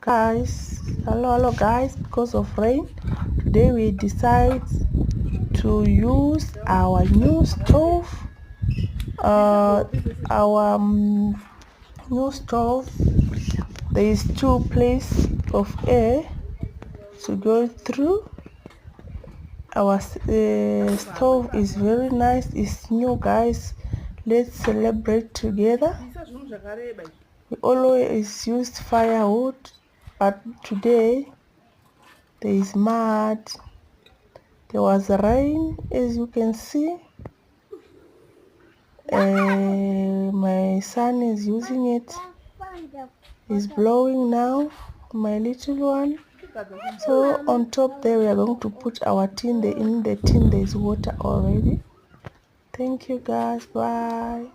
Guys, hello guys. Because of rain today we decide to use our new stove, our new stove. There is two places of air to go through. Our stove is very nice, it's new guys. Let's celebrate together. We always used firewood, but today there is mud. There was rain, as you can see. My son is using it. It's blowing now, my little one. So on top there we are going to put our tin. In the tin there is water already. Thank you guys, bye.